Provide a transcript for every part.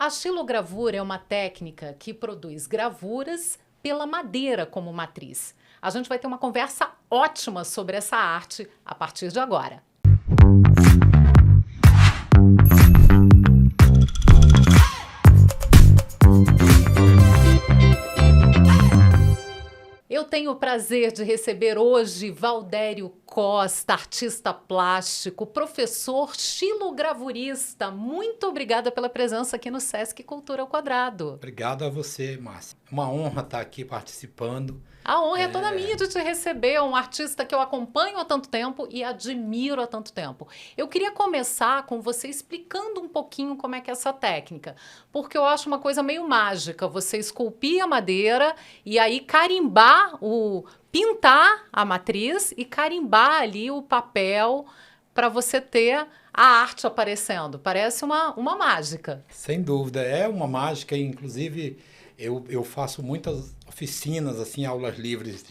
A xilogravura é uma técnica que produz gravuras pela madeira como matriz. A gente vai ter uma conversa ótima sobre essa arte a partir de agora. Eu tenho o prazer de receber hoje Valdério Costa, artista plástico, professor xilogravurista. Muito obrigada pela presença aqui no Sesc Cultura ao Quadrado. Obrigado a você, Márcia. Uma honra estar aqui participando. A honra é toda minha de te receber, um artista que eu acompanho há tanto tempo e admiro há tanto tempo. Eu queria começar com você explicando um pouquinho como é que é essa técnica, porque eu acho uma coisa meio mágica, você esculpir a madeira e aí pintar a matriz e carimbar ali o papel para você ter a arte aparecendo. Parece uma mágica. Sem dúvida, é uma mágica, inclusive eu faço muitas oficinas, assim, aulas livres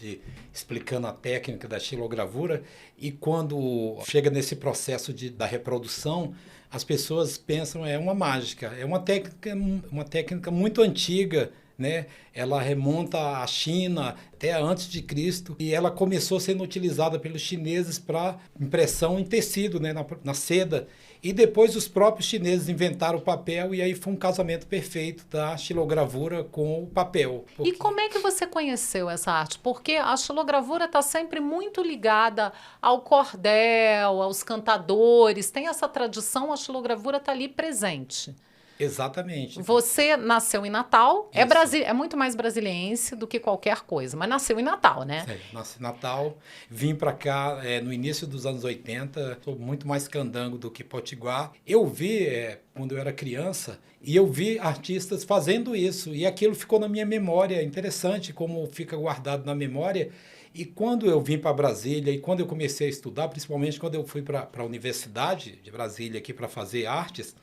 explicando a técnica da xilogravura, e quando chega nesse processo da reprodução, as pessoas pensam é uma mágica, é uma técnica muito antiga, né? Ela remonta à China até antes de Cristo, e ela começou sendo utilizada pelos chineses para impressão em tecido, né? na seda. E depois os próprios chineses inventaram o papel, e aí foi um casamento perfeito da xilogravura com o papel. E como é que você conheceu essa arte? Porque a xilogravura está sempre muito ligada ao cordel, aos cantadores, tem essa tradição, a xilogravura está ali presente. Exatamente. Você nasceu em Natal, é muito mais brasiliense do que qualquer coisa, mas nasceu em Natal, né? É, nasci em Natal, vim para cá no início dos anos 80, sou muito mais candango do que potiguar. Eu vi, quando eu era criança, e eu vi artistas fazendo isso, e aquilo ficou na minha memória. Interessante como fica guardado na memória. E quando eu vim para Brasília, e quando eu comecei a estudar, principalmente quando eu fui para a Universidade de Brasília aqui para fazer artes,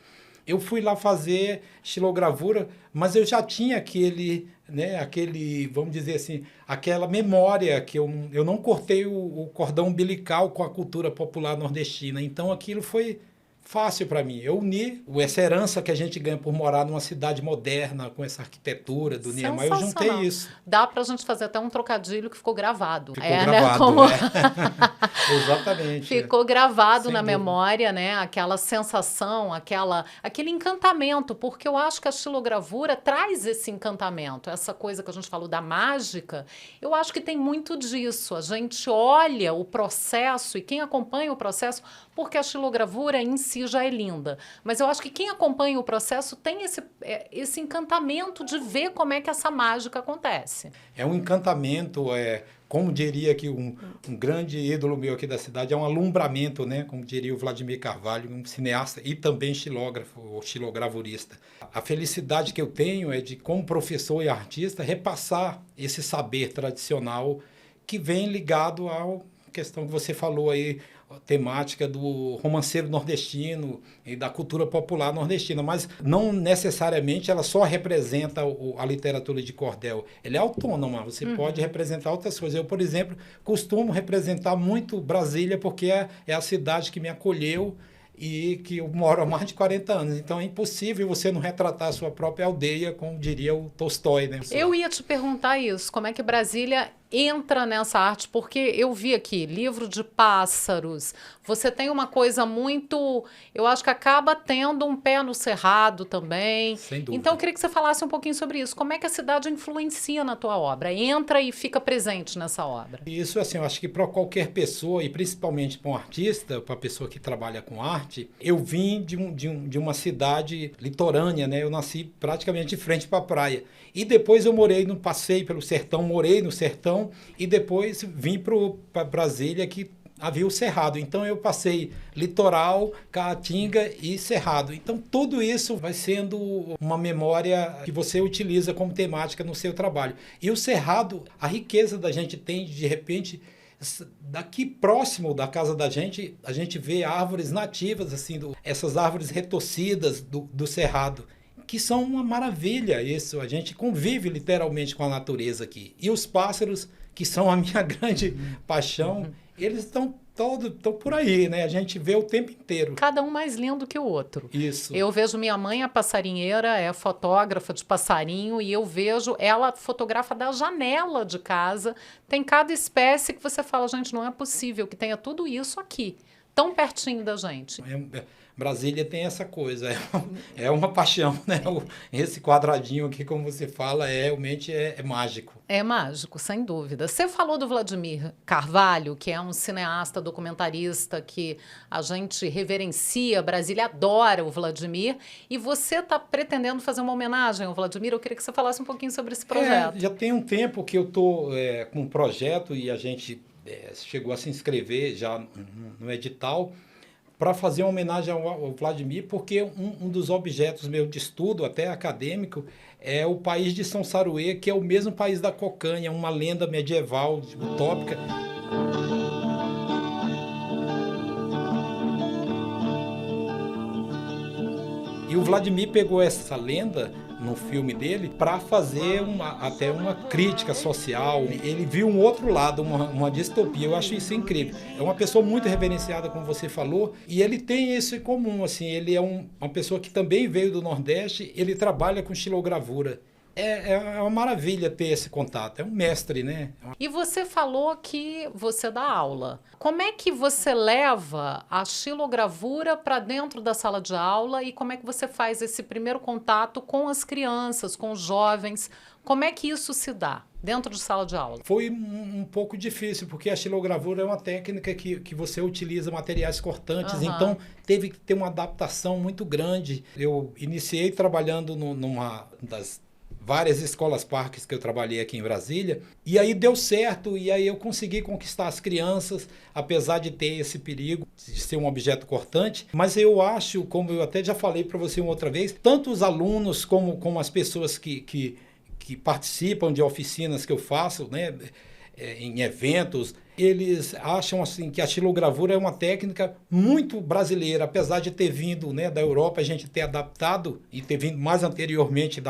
eu fui lá fazer xilogravura, mas eu já tinha vamos dizer assim, aquela memória que eu não cortei o cordão umbilical com a cultura popular nordestina. Então aquilo foi fácil para mim. Eu uni essa herança que a gente ganha por morar numa cidade moderna, com essa arquitetura do Niemeyer, eu juntei isso. Dá para a gente fazer até um trocadilho que ficou gravado. Ficou gravado, né? Exatamente. Ficou gravado na memória, né? Aquela sensação, aquele encantamento, porque eu acho que a xilogravura traz esse encantamento, essa coisa que a gente falou da mágica, eu acho que tem muito disso. A gente olha o processo e quem acompanha o processo, porque a xilogravura em si já é linda, mas eu acho que quem acompanha o processo tem esse encantamento de ver como é que essa mágica acontece. É um encantamento, como diria que um grande ídolo meu aqui da cidade, é um alumbramento, né? Como diria o Vladimir Carvalho, um cineasta e também xilógrafo ou xilogravurista. A felicidade que eu tenho é de, como professor e artista, repassar esse saber tradicional que vem ligado à questão que você falou aí, temática do romanceiro nordestino e da cultura popular nordestina, mas não necessariamente ela só representa a literatura de cordel. Ela é autônoma, você pode representar outras coisas. Eu, por exemplo, costumo representar muito Brasília, porque é a cidade que me acolheu e que eu moro há mais de 40 anos. Então é impossível você não retratar a sua própria aldeia, como diria o Tolstói, né? Eu ia te perguntar isso, como é que Brasília entra nessa arte, porque eu vi aqui, livro de pássaros, você tem uma coisa muito, eu acho que acaba tendo um pé no cerrado também. Sem dúvida. Então eu queria que você falasse um pouquinho sobre isso, como é que a cidade influencia na tua obra, entra e fica presente nessa obra. Isso, assim, eu acho que para qualquer pessoa, e principalmente para um artista, para a pessoa que trabalha com arte, eu vim de uma cidade litorânea, né? Eu nasci praticamente de frente para a praia, e depois eu passei pelo sertão, morei no sertão, e depois vim para Brasília, que havia o Cerrado. Então eu passei litoral, Caatinga e Cerrado. Então tudo isso vai sendo uma memória que você utiliza como temática no seu trabalho. E o Cerrado, a riqueza da gente tem, de repente, daqui próximo da casa da gente, a gente vê árvores nativas, assim, essas árvores retorcidas do Cerrado, que são uma maravilha. Isso, a gente convive literalmente com a natureza aqui. E os pássaros, que são a minha grande paixão, eles estão Estão por aí, né? A gente vê o tempo inteiro. Cada um mais lindo que o outro. Isso. Eu vejo minha mãe, a passarinheira, é fotógrafa de passarinho, e eu vejo ela fotografa da janela de casa. Tem cada espécie que você fala, gente, não é possível que tenha tudo isso aqui, tão pertinho da gente. Brasília tem essa coisa, é uma paixão, né? Esse quadradinho aqui, como você fala, realmente é mágico. É mágico, sem dúvida. Você falou do Vladimir Carvalho, que é um cineasta, documentarista que a gente reverencia, Brasília adora o Vladimir, e você está pretendendo fazer uma homenagem ao Vladimir. Eu queria que você falasse um pouquinho sobre esse projeto. Já tem um tempo que eu estou com um projeto e a gente chegou a se inscrever já no edital para fazer uma homenagem ao Vladimir, porque um dos objetos meu de estudo, até acadêmico, é o país de São Saruê, que é o mesmo país da cocanha, uma lenda medieval, utópica. E o Vladimir pegou essa lenda no filme dele para fazer até uma crítica social. Ele viu um outro lado, uma distopia. Eu acho isso incrível. É uma pessoa muito reverenciada, como você falou, e ele tem isso em comum. Assim, ele é uma pessoa que também veio do Nordeste, ele trabalha com xilogravura. É uma maravilha ter esse contato, é um mestre, né? E você falou que você dá aula. Como é que você leva a xilogravura para dentro da sala de aula e como é que você faz esse primeiro contato com as crianças, com os jovens? Como é que isso se dá dentro de sala de aula? Foi um pouco difícil, porque a xilogravura é uma técnica que você utiliza materiais cortantes, então teve que ter uma adaptação muito grande. Eu iniciei trabalhando numa das várias escolas parques que eu trabalhei aqui em Brasília, e aí deu certo, e aí eu consegui conquistar as crianças, apesar de ter esse perigo de ser um objeto cortante, mas eu acho, como eu até já falei para você uma outra vez, tanto os alunos como as pessoas que participam de oficinas que eu faço, né, em eventos, eles acham assim que a xilogravura é uma técnica muito brasileira, apesar de ter vindo, né, da Europa, a gente ter adaptado e ter vindo mais anteriormente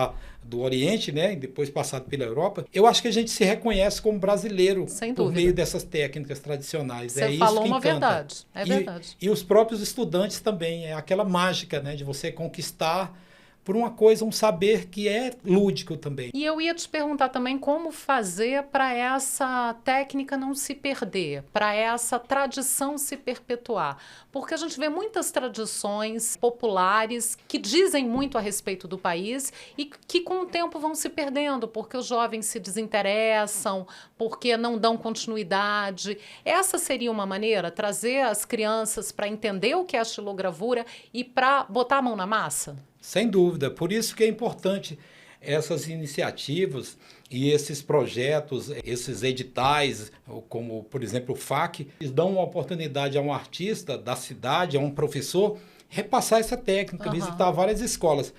do Oriente, né, e depois passado pela Europa. Eu acho que a gente se reconhece como brasileiro por meio dessas técnicas tradicionais. Você falou uma verdade, é verdade. E os próprios estudantes também, é aquela mágica, né, de você conquistar por uma coisa, um saber que é lúdico também. E eu ia te perguntar também como fazer para essa técnica não se perder, para essa tradição se perpetuar. Porque a gente vê muitas tradições populares que dizem muito a respeito do país e que com o tempo vão se perdendo, porque os jovens se desinteressam, porque não dão continuidade. Essa seria uma maneira, trazer as crianças para entender o que é a xilogravura e para botar a mão na massa? Sem dúvida, por isso que é importante essas iniciativas e esses projetos, esses editais, como por exemplo o FAC, eles dão uma oportunidade a um artista da cidade, a um professor, repassar essa técnica, visitar várias escolas.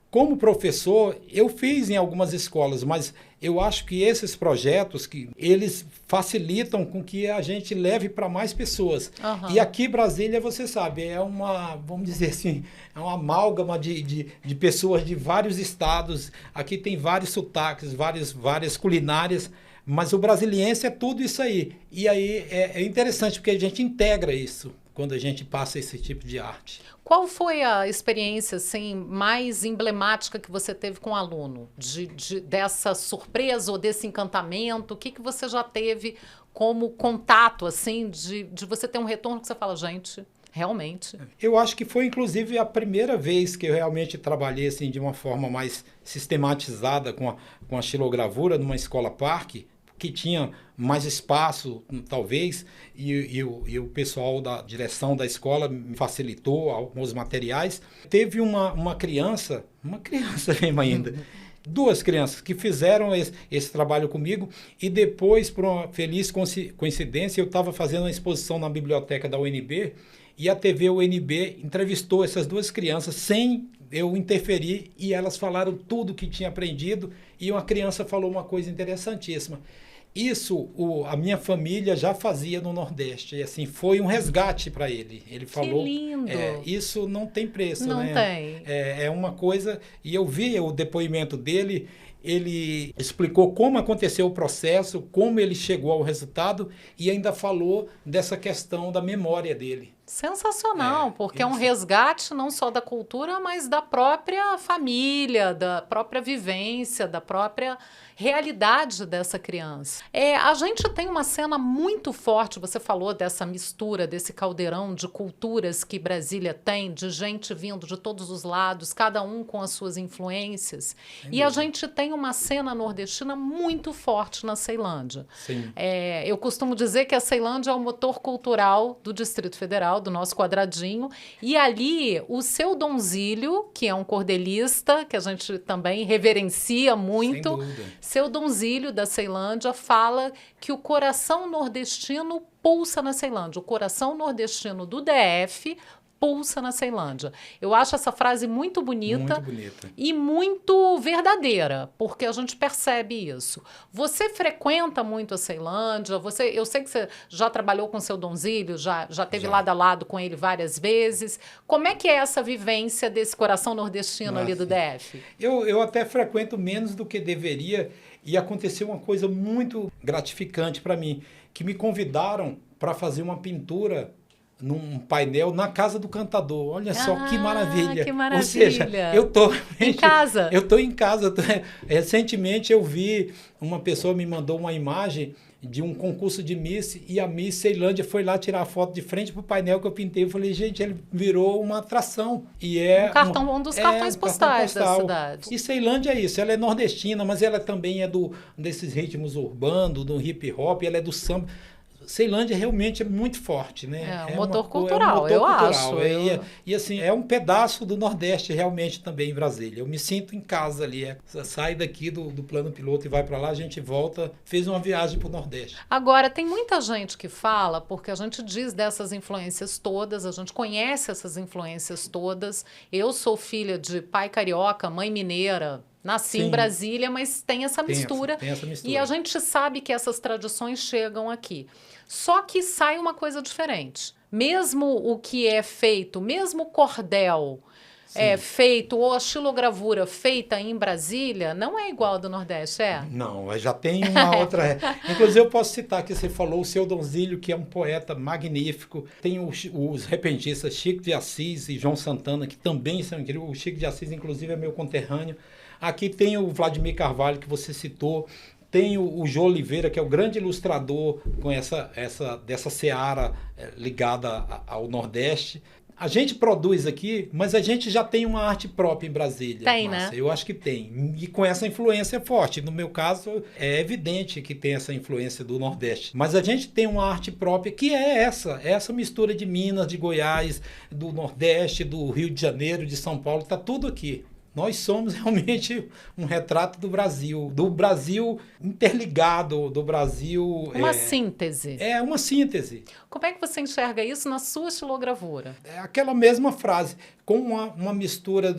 Como professor, eu fiz em algumas escolas, mas eu acho que esses projetos, eles facilitam com que a gente leve para mais pessoas. E aqui Brasília, você sabe, vamos dizer assim, é uma amálgama de pessoas de vários estados. Aqui tem vários sotaques, várias culinárias, mas o brasiliense é tudo isso aí. E aí é interessante, porque a gente integra isso quando a gente passa esse tipo de arte. Qual foi a experiência assim, mais emblemática que você teve com o aluno? Dessa surpresa ou desse encantamento? O que você já teve como contato, assim, de você ter um retorno que você fala, gente, realmente? Eu acho que foi, inclusive, a primeira vez que eu realmente trabalhei assim, de uma forma mais sistematizada com a xilogravura numa escola parque, que tinha mais espaço, talvez, e o pessoal da direção da escola me facilitou alguns materiais. Teve uma criança mesmo ainda, duas crianças que fizeram esse trabalho comigo, e depois, por uma feliz coincidência, eu estava fazendo uma exposição na biblioteca da UNB, e a TV UNB entrevistou essas duas crianças sem eu interferir, e elas falaram tudo que tinha aprendido, e uma criança falou uma coisa interessantíssima. Isso a minha família já fazia no Nordeste. E assim, foi um resgate para ele. Ele falou. Que lindo! Isso não tem preço, não né? tem. É uma coisa. E eu vi o depoimento dele. Ele explicou como aconteceu o processo, como ele chegou ao resultado e ainda falou dessa questão da memória dele. Sensacional, porque é um resgate não só da cultura, mas da própria família, da própria vivência, da própria realidade dessa criança. A gente tem uma cena muito forte, você falou dessa mistura, desse caldeirão de culturas que Brasília tem, de gente vindo de todos os lados, cada um com as suas influências. E a gente tem uma cena nordestina muito forte na Ceilândia. Sim. Eu costumo dizer que a Ceilândia é o motor cultural do Distrito Federal, do nosso quadradinho, e ali o seu Donzílio, que é um cordelista, que a gente também reverencia muito, Sem dúvida. seu Donzílio da Ceilândia fala que o coração nordestino pulsa na Ceilândia, o coração nordestino do DF pulsa na Ceilândia. Eu acho essa frase muito bonita, e muito verdadeira, porque a gente percebe isso. Você frequenta muito a Ceilândia, eu sei que você já trabalhou com o seu Donzílio, já teve lado a lado com ele várias vezes. Como é que é essa vivência desse coração nordestino ali do DF? Eu até frequento menos do que deveria e aconteceu uma coisa muito gratificante para mim, que me convidaram para fazer uma pintura num painel na casa do cantador. Olha só que maravilha. Que maravilha. Ou seja, eu tô em casa. Eu tô em casa. Recentemente eu vi uma pessoa me mandou uma imagem de um concurso de Miss e a Miss Ceilândia foi lá tirar a foto de frente pro painel que eu pintei. Eu falei, gente, ele virou uma atração. E um dos cartões postais da cidade. E Ceilândia é isso, ela é nordestina, mas ela também é desses ritmos urbanos, do hip hop, ela é do samba. Ceilândia realmente é muito forte, né? É um motor cultural, eu acho. E assim, é um pedaço do Nordeste realmente também em Brasília. Eu me sinto em casa ali. Sai daqui do plano piloto e vai para lá, a gente volta, fez uma viagem para o Nordeste. Agora, tem muita gente que fala, porque a gente diz dessas influências todas, a gente conhece essas influências todas. Eu sou filha de pai carioca, mãe mineira, nasci em Brasília, mas tem essa mistura. Tem essa mistura. E a gente sabe que essas tradições chegam aqui. Só que sai uma coisa diferente. Mesmo o que é feito, mesmo o cordel feito, ou a xilogravura feita em Brasília, não é igual ao do Nordeste, é? Não, já tem uma outra... Inclusive, eu posso citar que você falou o seu Donzílio, que é um poeta magnífico. Tem os repentistas Chico de Assis e João Santana, que também são incríveis. O Chico de Assis, inclusive, é meu conterrâneo. Aqui tem o Vladimir Carvalho, que você citou. Tem o Jô Oliveira, que é o grande ilustrador com dessa seara ligada ao Nordeste. A gente produz aqui, mas a gente já tem uma arte própria em Brasília. Tem, Márcia. né? Eu acho que tem. E com essa influência forte. No meu caso, é evidente que tem essa influência do Nordeste. Mas a gente tem uma arte própria que é essa mistura de Minas, de Goiás, do Nordeste, do Rio de Janeiro, de São Paulo, está tudo aqui. Nós somos realmente um retrato do Brasil interligado, do Brasil... Uma síntese. É uma síntese. Como é que você enxerga isso na sua xilogravura? É aquela mesma frase, com uma mistura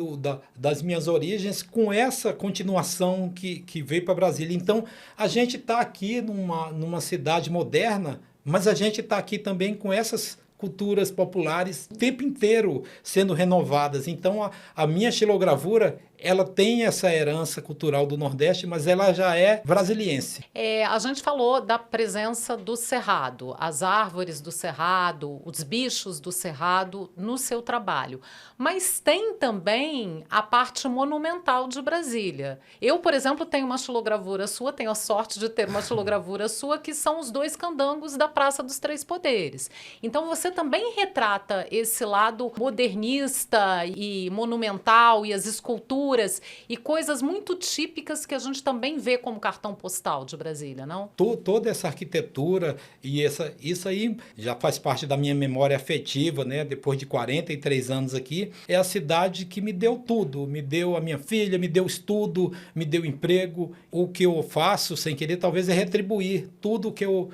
das minhas origens com essa continuação que veio para Brasília. Então, a gente está aqui numa cidade moderna, mas a gente está aqui também com essas culturas populares o tempo inteiro sendo renovadas. Então, a minha xilogravura, ela tem essa herança cultural do Nordeste, mas ela já é brasiliense. A gente falou da presença do Cerrado, as árvores do Cerrado, os bichos do Cerrado no seu trabalho. Mas tem também a parte monumental de Brasília. Eu, por exemplo, tenho uma xilogravura sua, tenho a sorte de ter uma xilogravura sua, que são os 2 candangos da Praça dos Três Poderes. Então, você também retrata esse lado modernista e monumental e as esculturas e coisas muito típicas que a gente também vê como cartão postal de Brasília, não? Toda essa arquitetura e isso aí já faz parte da minha memória afetiva, né? Depois de 43 anos aqui, é a cidade que me deu tudo. Me deu a minha filha, me deu estudo, me deu emprego. O que eu faço, sem querer, talvez é retribuir tudo que eu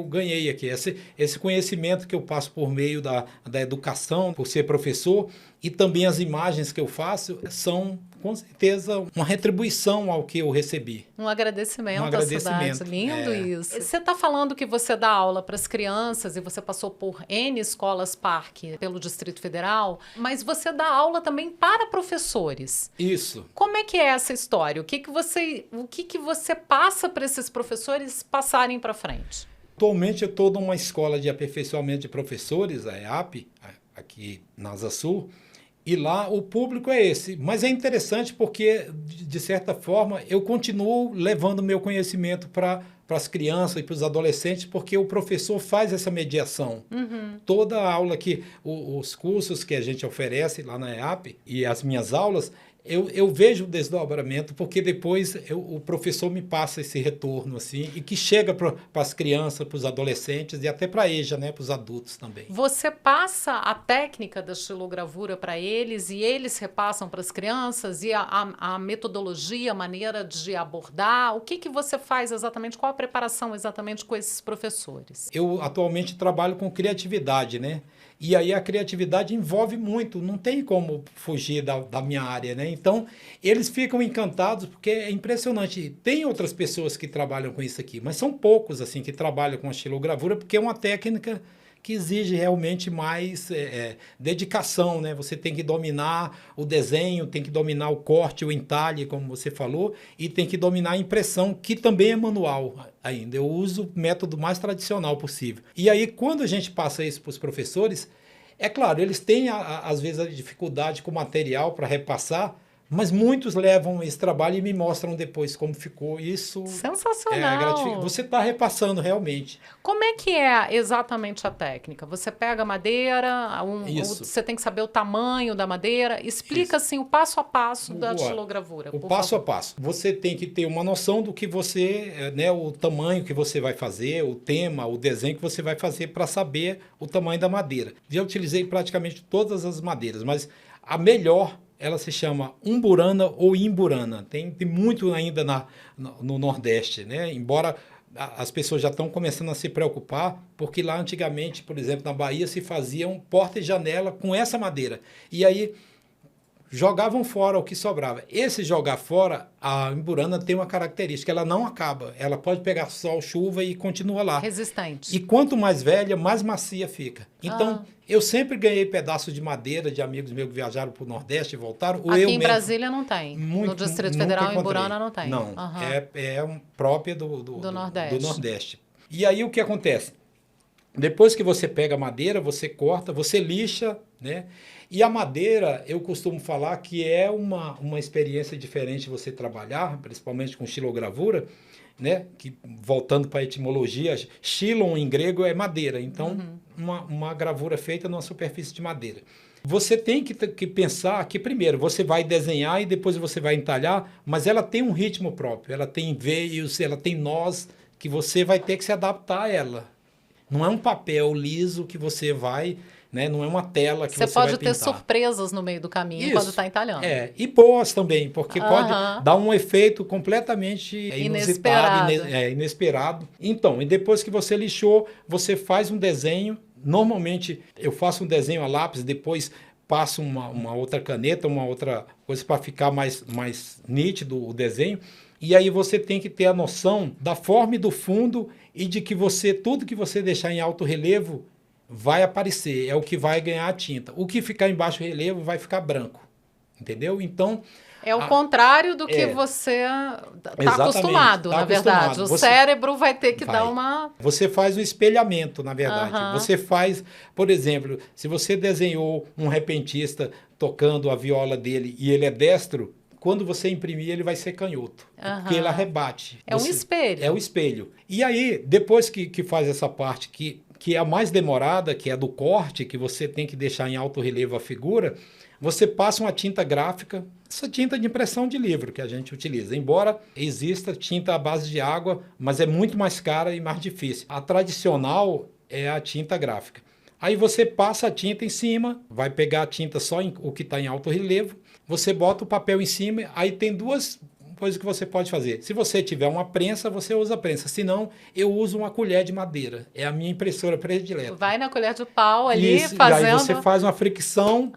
ganhei aqui. Esse conhecimento que eu passo por meio da educação, por ser professor, e também as imagens que eu faço são com certeza, uma retribuição ao que eu recebi. Um agradecimento, Um agradecimento. à cidade. Lindo isso. Você está falando que você dá aula para as crianças e você passou por N escolas parque pelo Distrito Federal, mas você dá aula também para professores. Isso. Como é que é essa história? O que você passa para esses professores passarem para frente? Atualmente eu estou numa escola de aperfeiçoamento de professores, a EAP, aqui na Asa Sul, e lá o público é esse. Mas é interessante porque, de certa forma, eu continuo levando meu conhecimento para as crianças e para os adolescentes, porque o professor faz essa mediação. Toda a aula os cursos que a gente oferece lá na EAP e as minhas aulas, eu vejo o desdobramento, porque depois o professor me passa esse retorno, assim, e que chega para as crianças, para os adolescentes e até para a EJA, né, para os adultos também. Você passa a técnica da xilogravura para eles e eles repassam para as crianças e a metodologia, a maneira de abordar? O que você faz exatamente? Qual a preparação exatamente com esses professores? Eu atualmente trabalho com criatividade, né? E aí a criatividade envolve muito, não tem como fugir da minha área, né? Então, eles ficam encantados porque é impressionante. Tem outras pessoas que trabalham com isso aqui, mas são poucos, assim, que trabalham com a xilogravura, porque é uma técnica que exige realmente mais dedicação, né? Você tem que dominar o desenho, tem que dominar o corte, o entalhe, como você falou, e tem que dominar a impressão, que também é manual ainda. Eu uso o método mais tradicional possível. E aí, quando a gente passa isso para os professores, é claro, eles têm, às vezes, a dificuldade com o material para repassar, mas muitos levam esse trabalho e me mostram depois como ficou. Isso sensacional. É gratificante. Você está repassando realmente. Como é que é exatamente a técnica? Você pega a madeira, você tem que saber o tamanho da madeira. Explica assim o passo a passo da xilogravura. O passo a passo. Você tem que ter uma noção do que você, né, o tamanho que você vai fazer, o tema, o desenho que você vai fazer para saber o tamanho da madeira. Já utilizei praticamente todas as madeiras, mas a melhor, ela se chama umburana ou imburana. Tem muito ainda no Nordeste, né? Embora as pessoas já estão começando a se preocupar, porque lá antigamente, por exemplo, na Bahia, se faziam porta e janela com essa madeira. E aí jogavam fora o que sobrava. Esse jogar fora, a imburana tem uma característica, ela não acaba. Ela pode pegar sol, chuva e continua lá. Resistente. E quanto mais velha, mais macia fica. Então, eu sempre ganhei pedaços de madeira de amigos meus que viajaram para o Nordeste e voltaram. Aqui em Brasília não tem. No Distrito Federal, em Imburana, não tem. Não, é própria do Nordeste. E aí o que acontece? Depois que você pega a madeira, você corta, você lixa, né? E a madeira, eu costumo falar que é uma experiência diferente você trabalhar, principalmente com xilogravura, né? Que, voltando para a etimologia, xilon em grego é madeira, então uma gravura feita numa superfície de madeira. Você tem que pensar que primeiro você vai desenhar e depois você vai entalhar, mas ela tem um ritmo próprio, ela tem veios, ela tem nós, que você vai ter que se adaptar a ela. Não é um papel liso que você vai, né? Não é uma tela que você vai pintar. Você pode ter surpresas no meio do caminho quando está entalhando. E boas também, porque pode dar um efeito completamente inesperado. Então, e depois que você lixou, você faz um desenho. Normalmente, eu faço um desenho a lápis, depois passo uma outra caneta, uma outra coisa para ficar mais nítido o desenho. E aí você tem que ter a noção da forma e do fundo e de que tudo que você deixar em alto relevo vai aparecer, é o que vai ganhar a tinta. O que ficar em baixo relevo vai ficar branco, entendeu? Então... É o contrário do que você está acostumado, na verdade. O cérebro vai ter que dar uma... Você faz o espelhamento, na verdade. Você faz, por exemplo, se você desenhou um repentista tocando a viola dele e ele é destro, quando você imprimir, ele vai ser canhoto, porque ele arrebate. É um espelho. É o espelho. E aí, depois que faz essa parte que é a mais demorada, que é a do corte, que você tem que deixar em alto relevo a figura, você passa uma tinta gráfica, essa tinta de impressão de livro que a gente utiliza. Embora exista tinta à base de água, mas é muito mais cara e mais difícil. A tradicional é a tinta gráfica. Aí você passa a tinta em cima, vai pegar a tinta só o que está em alto relevo, você bota o papel em cima, aí tem duas coisa que você pode fazer. Se você tiver uma prensa, você usa a prensa. Se não, eu uso uma colher de madeira. É a minha impressora predileta. Vai na colher de pau ali, Isso, fazendo... E aí você faz uma fricção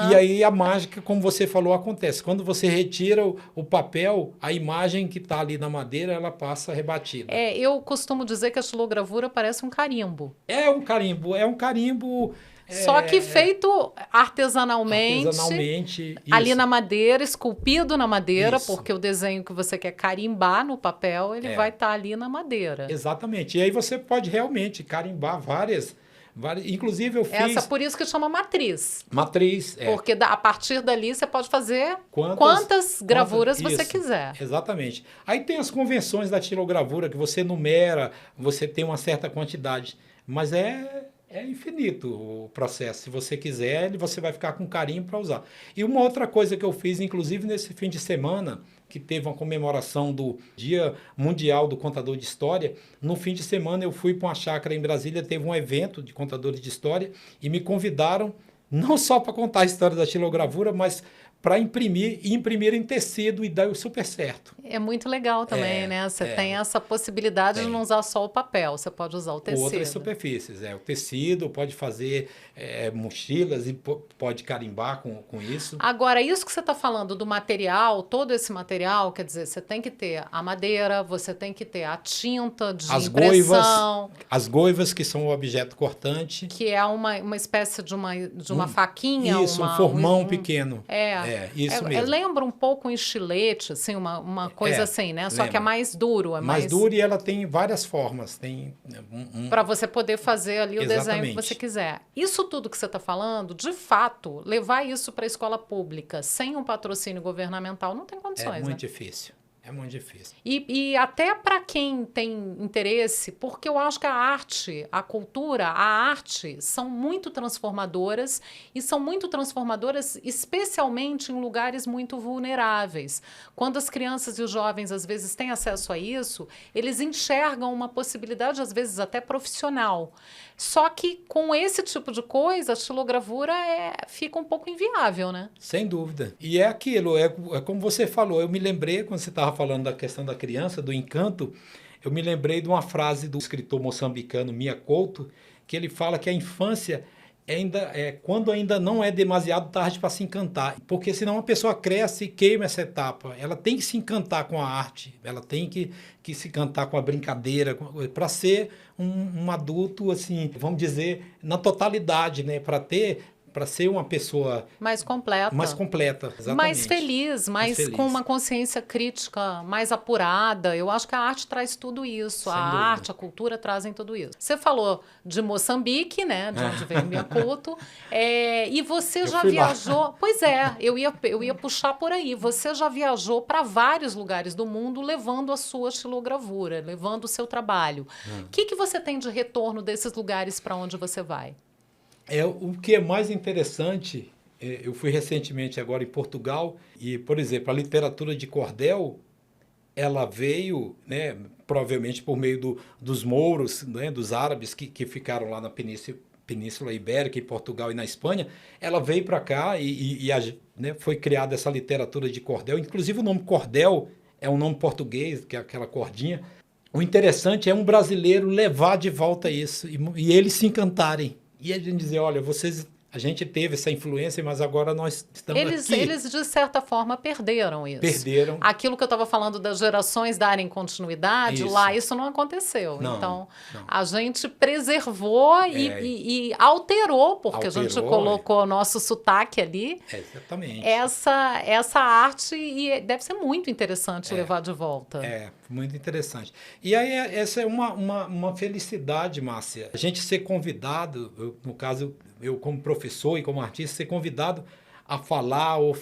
e aí a mágica, como você falou, acontece. Quando você retira o papel, a imagem que está ali na madeira, ela passa rebatida. Eu costumo dizer que a xilogravura parece um carimbo. É um carimbo... Só que feito artesanalmente ali isso. na madeira, esculpido na madeira, Isso. porque o desenho que você quer carimbar no papel, ele vai estar ali na madeira. Exatamente. E aí você pode realmente carimbar várias inclusive eu fiz... Por isso que chama matriz. Matriz, Porque a partir dali você pode fazer quantas gravuras você quiser. Exatamente. Aí tem as convenções da xilogravura, que você numera, você tem uma certa quantidade, mas é infinito o processo. Se você quiser, você vai ficar com carinho para usar. E uma outra coisa que eu fiz, inclusive nesse fim de semana, que teve uma comemoração do Dia Mundial do Contador de História, no fim de semana eu fui para uma chácara em Brasília, teve um evento de contadores de história e me convidaram não só para contar a história da xilogravura, mas para imprimir em tecido e deu super certo. É muito legal também, né? Você tem essa possibilidade de não usar só o papel, você pode usar o tecido. Outras superfícies, o tecido, pode fazer mochilas e pode carimbar com isso. Agora, isso que você está falando do material, todo esse material, quer dizer, você tem que ter a madeira, você tem que ter a tinta de impressão. As goivas, que são o objeto cortante. Que é uma espécie de uma faquinha. Isso, um formão pequeno. Isso mesmo. Lembra um pouco um estilete, assim, uma coisa assim, né? Só que é mais duro. Mais duro e ela tem várias formas. Para você poder fazer ali o desenho que você quiser. Isso tudo que você está falando, de fato, levar isso para a escola pública sem um patrocínio governamental não tem condições, É muito difícil. É muito difícil. E até para quem tem interesse, porque eu acho que a arte, a cultura, a arte são muito transformadoras e são muito transformadoras especialmente em lugares muito vulneráveis. Quando as crianças e os jovens às vezes têm acesso a isso, eles enxergam uma possibilidade às vezes até profissional. Só que com esse tipo de coisa, a xilogravura fica um pouco inviável, né? Sem dúvida. E é aquilo, é como você falou, eu me lembrei, quando você estava falando da questão da criança, do encanto, eu me lembrei de uma frase do escritor moçambicano Mia Couto, que ele fala que a infância quando ainda não é demasiado tarde para se encantar, porque senão a pessoa cresce e queima essa etapa. Ela tem que se encantar com a arte, ela tem que se encantar com a brincadeira, para ser um adulto, assim, vamos dizer, na totalidade, né? Para ser uma pessoa mais completa, exatamente. mais feliz, com uma consciência crítica mais apurada. Eu acho que a arte traz tudo isso. A arte, a cultura trazem tudo isso. Você falou de Moçambique, né? De onde veio o Mia Couto. E você já viajou... Lá. Pois é, eu ia puxar por aí. Você já viajou para vários lugares do mundo levando a sua xilogravura, levando o seu trabalho. O que você tem de retorno desses lugares para onde você vai? O que é mais interessante, eu fui recentemente agora em Portugal e, por exemplo, a literatura de cordel, ela veio, né, provavelmente por meio dos mouros, né, dos árabes que ficaram lá na Península Ibérica, em Portugal e na Espanha, ela veio para cá né, foi criada essa literatura de cordel. Inclusive o nome cordel é um nome português, que é aquela cordinha. O interessante é um brasileiro levar de volta isso e eles se encantarem. E a gente dizer, olha, a gente teve essa influência, mas agora nós estamos aqui. Eles, de certa forma, perderam isso. Perderam. Aquilo que eu estava falando das gerações darem continuidade, lá isso não aconteceu. Então, a gente preservou e alterou, porque a gente colocou o nosso sotaque ali. Exatamente. Essa arte, e deve ser muito interessante levar de volta. Muito interessante. E aí, essa é uma felicidade, Márcia. A gente ser convidado, no caso, eu como professor e como artista, ser convidado a falar ou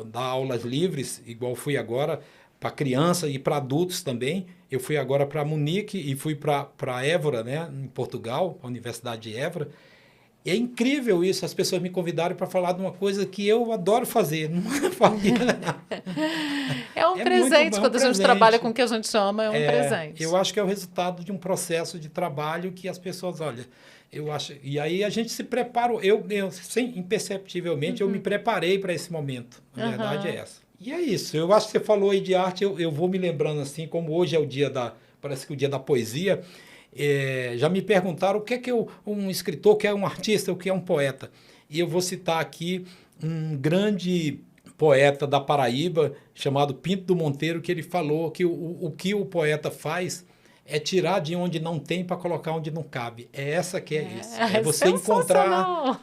dar aulas livres, igual fui agora, para criança e para adultos também. Eu fui agora para Munique e fui para Évora, né, em Portugal, a Universidade de Évora. É incrível isso, as pessoas me convidaram para falar de uma coisa que eu adoro fazer. É um presente, quando a gente trabalha com o que a gente chama, um presente. Eu acho que é o resultado de um processo de trabalho que as pessoas, olha, eu acho... E aí a gente se preparou, imperceptivelmente, eu me preparei para esse momento. A verdade é essa. E é isso. Eu acho que você falou aí de arte, eu vou me lembrando assim, como hoje é o dia parece que o dia da poesia, já me perguntaram o que é um escritor, o que é um artista, o que é um poeta. E eu vou citar aqui um grande poeta da Paraíba, chamado Pinto do Monteiro, que ele falou que o que o poeta faz é tirar de onde não tem para colocar onde não cabe. É essa que é isso. É você encontrar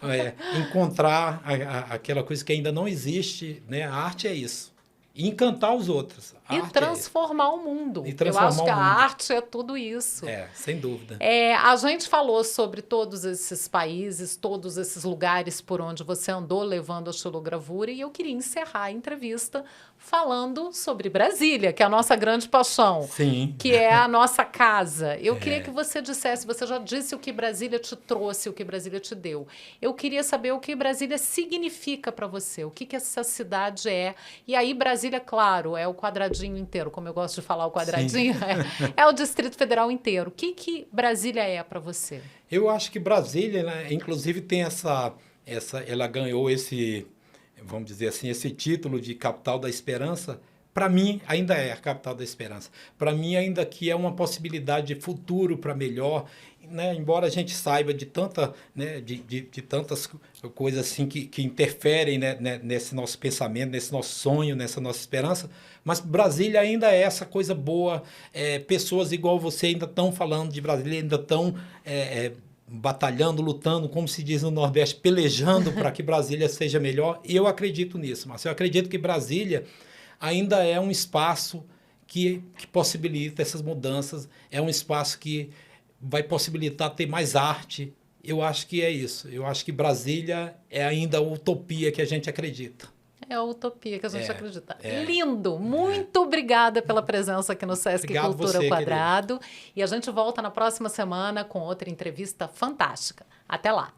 aquela coisa que ainda não existe, né? A arte é isso. E encantar os outros. E transformar o mundo. Eu acho que a arte é tudo isso. Sem dúvida. A gente falou sobre todos esses países, todos esses lugares por onde você andou levando a xilogravura, e eu queria encerrar a entrevista falando sobre Brasília, que é a nossa grande paixão. Sim. Que é a nossa casa. Eu queria que você dissesse, você já disse o que Brasília te trouxe, o que Brasília te deu. Eu queria saber o que Brasília significa para você, o que essa cidade é. E aí Brasília, claro, é o quadradinho inteiro, como eu gosto de falar o quadradinho, é o Distrito Federal inteiro. O que Brasília é para você? Eu acho que Brasília, né, inclusive tem ela ganhou vamos dizer assim, esse título de capital da esperança. Para mim, ainda é a capital da esperança. Para mim, ainda que é uma possibilidade de futuro para melhor, né? Embora a gente saiba de tantas coisas assim que interferem, né, nesse nosso pensamento, nesse nosso sonho, nessa nossa esperança, mas Brasília ainda é essa coisa boa. Pessoas igual você ainda estão falando de Brasília, ainda estão batalhando, lutando, como se diz no Nordeste, pelejando para que Brasília seja melhor. E eu acredito nisso, Márcio. Eu acredito que Brasília ainda é um espaço que possibilita essas mudanças, é um espaço que vai possibilitar ter mais arte. Eu acho que é isso. Eu acho que Brasília é ainda a utopia que a gente acredita. É a utopia que a gente acredita. Lindo! Muito obrigada pela presença aqui no Sesc Cultura ao Quadrado. E a gente volta na próxima semana com outra entrevista fantástica. Até lá!